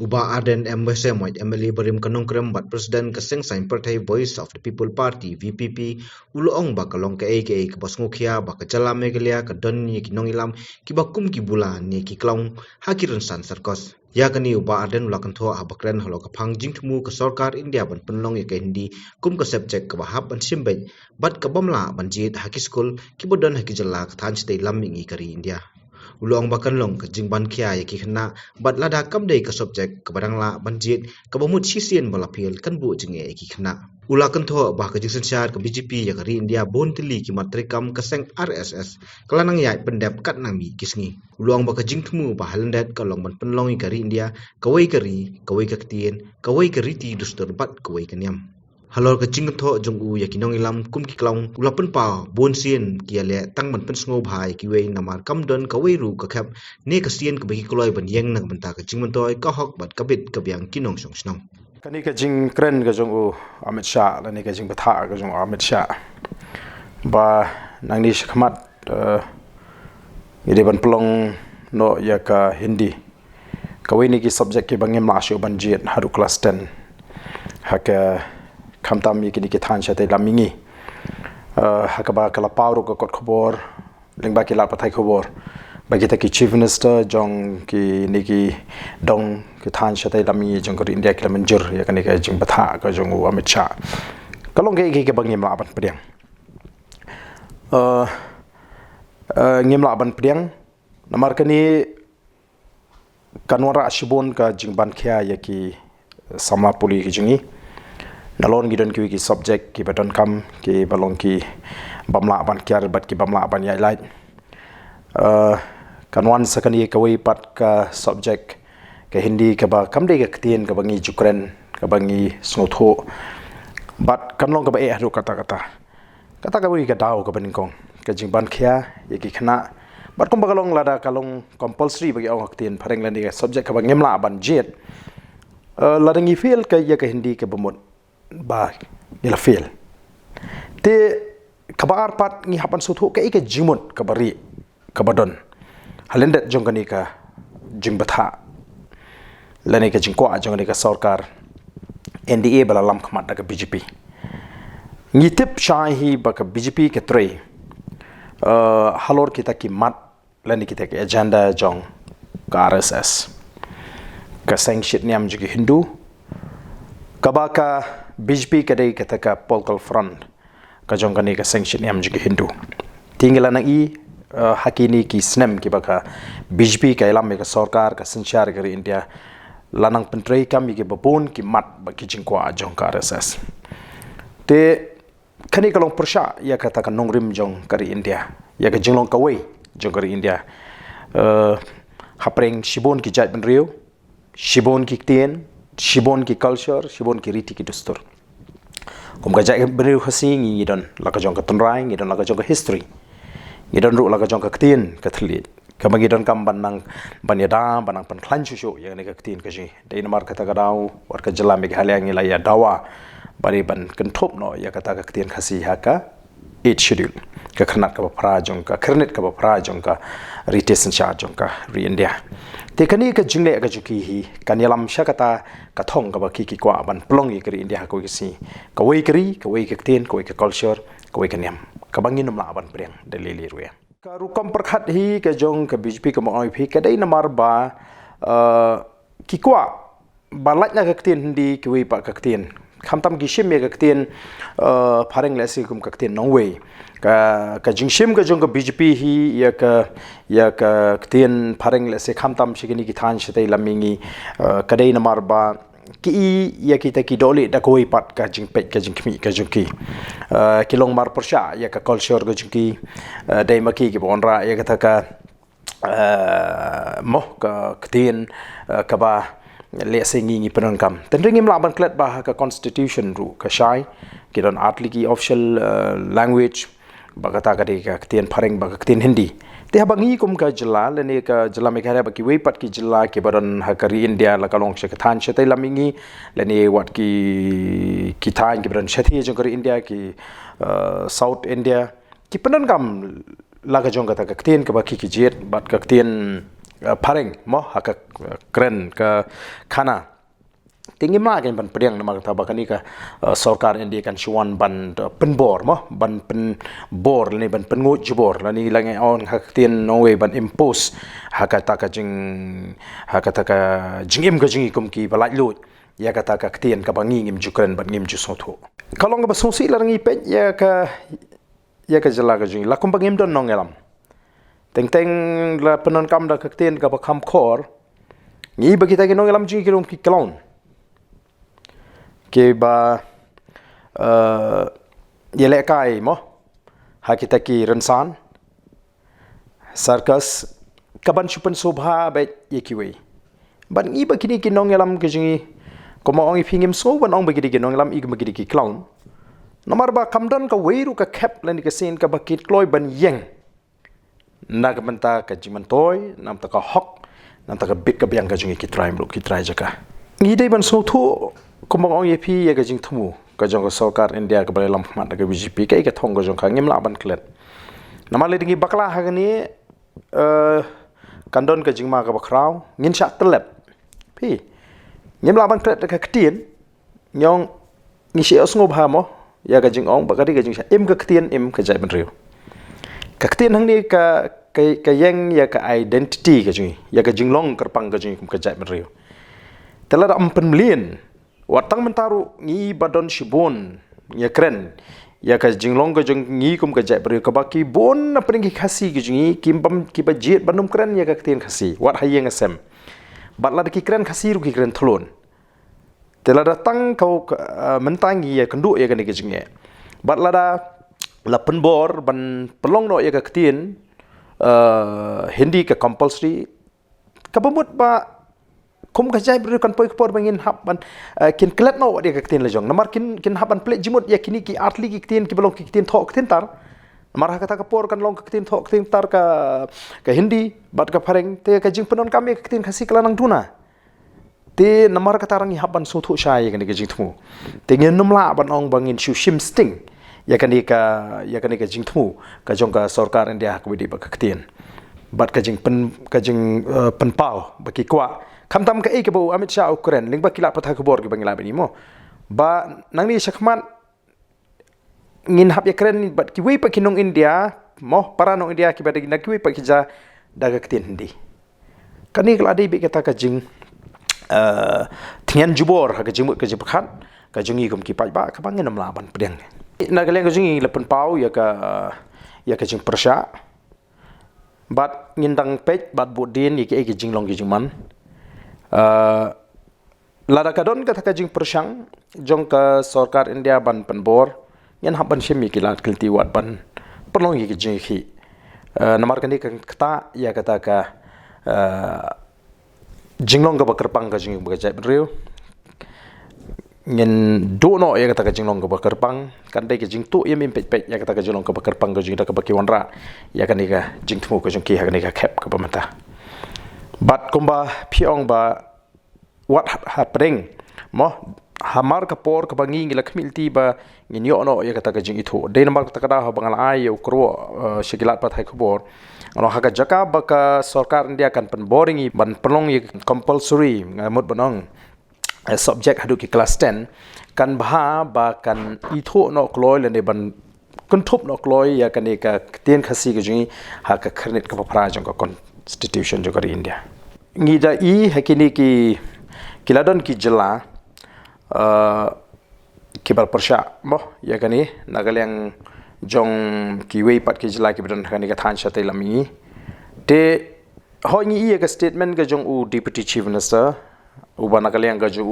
Uba Arden Embase Moit Emily Barim Kanongkrem Bat President Kaseng Sain Partai Voice of the People Party VPP Uloong Bakalong ke Basngukia Bakacala Megalia Kadon Ni Kinongilam Kibakum Kibula Ni Kiklong Hakiran San Sarkos. Ya kani Uba Arden Ulakanto Abakren Halokapang Jingtumu ke Sorkar India ban penlong ke hindi kum ke subjek ke bahab ban simbej bat ke bamla ban jid haki skul kibodon haki jala ke tan stay lamingi kari India. Ulang bakan long ke jingban kia yaki kena bat lada kam day ke subjek ke badang la banjit ke bamut sisien balapil kan bu jenge yaki kena. Ulakan to bah ke jingsen syar ke BJP ya kari India bon tili ki matrikam ke seng RSS kelanang yai pendep kat nami kisngi. Ulang baka jingtemu bah halendet ke long ban penlongi kari India kawai ketien kawai keriti dustur bat kawai kenyam. Halor ke jing tho jong u ya kinong ilam kum ki klong ulapan pa bon sien kia le tang man pen sngo bhai ki wei namar kam don ka wei ru ka khap ne ka sien ka bagi kloi ban yeng nak banta ka jing man toy ka hok bat ka bit ka biang kinong song snong kani ka jing kren ka jong u Amit Shah la ni ka jing batha ka jong Amit Shah ba nang ni shkhamat ide ban plong no ya ka Hindi ka wei ni ki subject ki bangem la shu ban jet haru class 10 haka kamtam mi kini kithan chate lamingi hakaba kala pawro ko kot khobor lingba ki la pathai khobor bagi ta ki chief minister jong ki niki dong kithan chate lamingi jong ko India ki manjur ya kani ka jing batha ka jong Amit Shah kalong ke bangim la ban pediang ngim la ban pediang namar kani kanwara ashibon ka jing ban khia ya ki samla puli ki jingi nalon gidon ki subject ki baton kam ki balong ki bamla ban kyar bat ki bamla ban yai light kanwan sakani kawai pat ka subject ke Hindi ka ba kam de ka tien ka bangi Ukraine ka bangi snotho bat kanlong ka ba haru kata ka wi ka daw ka baning ka jingban khia yeki khana bat kom bagalong lada kalong compulsory bagi awak tien phareng lani ka subject ka bangem la ban jet ladangi fail ka ya ka Hindi ka bamut ba ila fail te kabar pat ngi hapan suthu ka ike jimut kabari kabadon halendet jongani ka jingbatha lani ka jingko jongani ka sarkar NDA bala lam khamat ka BJP ngi tip shahi ba ka BJP ke tre halor kita ki mat lani kita ke agenda jong ka RSS ka sanction niam jugi Hindu kabaka BJP kadai kata ka political front ka jong kani ka sanction yam jugi Hindu tinggal na hakini ki snem ki baka BJP ka ilam ka sarkar ka sanchar kari India lanang pentrei kam ki babon ki mat ba ki jingkwa jong ka RSS te kani kalong persha ya kata ka nongrim jong kari India ya ka jinglong kawai jong kari India hapreng shibon ki jat benriu shibon ki tien shibon ki culture shibon ki riti ki dustur kum ka jai beriu khasi ngi don la ka jong ka tunrai ngi don la ka jong ka history ngi don ru la ka jong ka tin ka thlit ka magi don kam banang banyada banang pan khlan chu ya ne ka tin ka ji dei namar ka ta ka daw war ka jala me halya ngi la ya dawa bari ban kan thop no ya ka ta ka tin khasi ha ka 8 schedule ka khanat ka phra jong ka khirnet ka phra jong ka retention charge jong ka re India te kani ka jingle ka juki hi kanyalam shakata ka thong ka ba ki kwa ban plongi kari India ko si ka wei ka ten ka wei ka culture ka wei ka niam ka bangin namla ban preng dalili ruya ka rukam perkhat hi ka jong ka BJP ka mong phi ka dai namar ba ki kwa balat na ka ten hindi ki wei pa ka ten khamtam gi shim ka ten phareng la si kum ka ten nong wei ka jingshim ka jong ka BJP hi ya ka ten phareng la se khamtam shigini ki than shitei lamingi kadai namar ba ki ya kita ki doli da koi pat ka jingpet ka jingkhmi ka jungki kilong mar persha ya ka culture ka jungki dai maki ki bonra ya ka ka moh ka ten ka ba le sengi ngi penangkam tenring im laban klet bah ka constitution ru ka shai ki don atli ki official language bagata ka de ka tien phareng ba ka tien Hindi te habangi kum ka jala lene ka jala me khare ba ki wei pat ki jala ki baron hakari India la kalong she than che tai lamingi lene wat ki than ki baron shethi jong kari India ki South India ki penangkam la ka jong ka ta ka tien ka ba ki jet bat ka tien pareng mo haka kren ka khana tinggi makin ban pedang nama kata bakani ka sarkar India kan chuan ban penbor mo ban penbor ni ban pengut jebor lani langai on hak tien nowe ban impose haka taka jing im ka jingi kum ki balai lut ya kata ka tien ka bangi ngim jukren ban ngim ju sotho kalong ka basosi larangi pet ya ka jela ka jingi lakum bangim don nongelam teng la penon kam da ka tien ka bakam khor ngi bagi ta ki nongelam jingi kirom ki kalon ke ba yelek kai mo hakita ki rensan sarkas kaban chupan sobha ba yekiwe ban ngi ba kini kinong yalam ke jingi komo ong ipingim so ban ong ba kini kinong yalam ig ba kini ki clown nomar ba kamdan ka weiru ka cap lan ka sin ka bakit kloy ban yeng na ka menta ka jiman toy nam ta ka hok nam ta ka big ka biang ka jingi ki try jaka ngi dai ban so thu kumang ong yepi ya gajing temu kajong sarkar India ke balai lampat ke BJP ke thong kajong ka ngim laban klet namale dingi bakla hagani kandon kajing ma ka bakrau ngin syak telep pi ngim laban klet ka ktien nyong ngisi osngob ha mo ya gajing ong bakari gajing syak im ka ktien im ka jai benriu ka ktien hang ni ka yang ya ka identity kajing ya gajing long kerpang kajing kum ka jai benriu telah 4 million watang mentaru ngi badon shibon ya kren ya ka jinglong ka jong ngi kum ka jai beri ka baki bon na pringi khasi ki jingi kimbam ki bajet banum kren ya ka tien khasi wat hayeng asem batla ki kren khasi ru ki kren thlon tela datang kau mentangi ya kenduk ya ka ni ki jingi batla da la penbor ban pelong no ya ka tien hindi ka compulsory ka bamut ba kum ka jai beri kan poi por bangin hap ban kin klet no dia ka tin lejong namar kin hap ban plate jimut ya kini ki atli ki tin ki belong ki tin thok tin tar namar kata ka por kan long ka tin thok tin tar ka hindi bat ka pareng te ka jing penon kami ka tin khasi klanang tuna te namar kata rangi hap ban so thu shai ka ni ka jing thu te ngin numla ban ong bangin shu shim sting ya ka jing thu ka jong ka sarkar India ka bidi ba ka tin bat ka jing pen pau ba ki kwa kamtam ka ke bau Amit Shah Ukraine lingba kilat patha khobor ki bangila bani mo ba nangni sakman ngin hap Ukraine bat ki wei pa kinong India mo para nong India ki bada nak wei pa ki ja daga ktin hindi kani kala dei be kata ka jing thian jubor ha ka jing ka jibkhan ka jingi kum ki pai ba ka bangin namla ban pedeng na ka leng ka jingi lepen pau ya ka jing persha bat ngindang pej bat budin ki jing long ki jing man lada kadon kata kajing persang jong ka sarkar India ban penbor yan haban shemi kilat kilti wat ban perlong ki jing khi namar kan kata ya kata ka jinglong ka bakerpang ka jing ba jai benriu ngin do no ya kata ka jinglong ka bakerpang kan dai ki jing tu yem impet pet ya kata ka jinglong ka bakerpang ka jing da ka baki wanra ya kan ka jing tmu ka jing ki ha kan ka khep ka pamata bat kumba piong ba what happening mo hamar ka por ka bangi ngila kmilti ba nginyo no ya kata ka jing ithu de namar kata kada ha bangal ai ukro shikilat pathai khobor ano ha ka jaka ba ka sarkar India kan pen boring ban pelong compulsory ngamut banong subject hadu ki class 10 kan bha ba kan ithu no kloi le ne ban kuntup no kloi ya kan ka tien khasi ka jing ha ka khrnet ka phra jong ka constitution jo kari India ngida I hakini ki kiladon ki jela kibal persha mo ya kani nagaleng jong ki wei pat ki jela ki bidon kani ka than shate lami te ho ngi I ka statement ga jong u deputy chief minister u ba nagaleng ga ju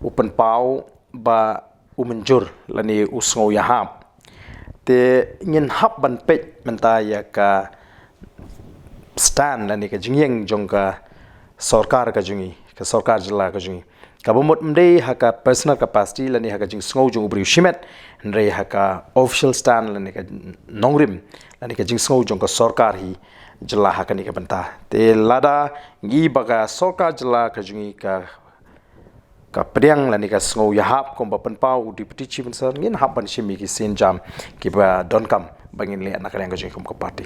u pen pau ba u menjur lani usngo ya hap te ngin hap ban pet menta ya ka stand lani ka jingyeng jong ka sarkar ka jungi ka sarkar jila ka jungi ka bomot mdei haka personal capacity lani haka jing sngo jung ubri shimet ndrei haka official stand lani ka nongrim lani ka jing sngo jung ka sarkar hi jila haka ni ka banta te lada ngi baga sarkar jila ka jungi ka priang lani ka sngo yahap komba penpau deputy chief minister ngin hapan shimi ki senjam ki ba donkam bangin le anak yang ka jungi kom ka party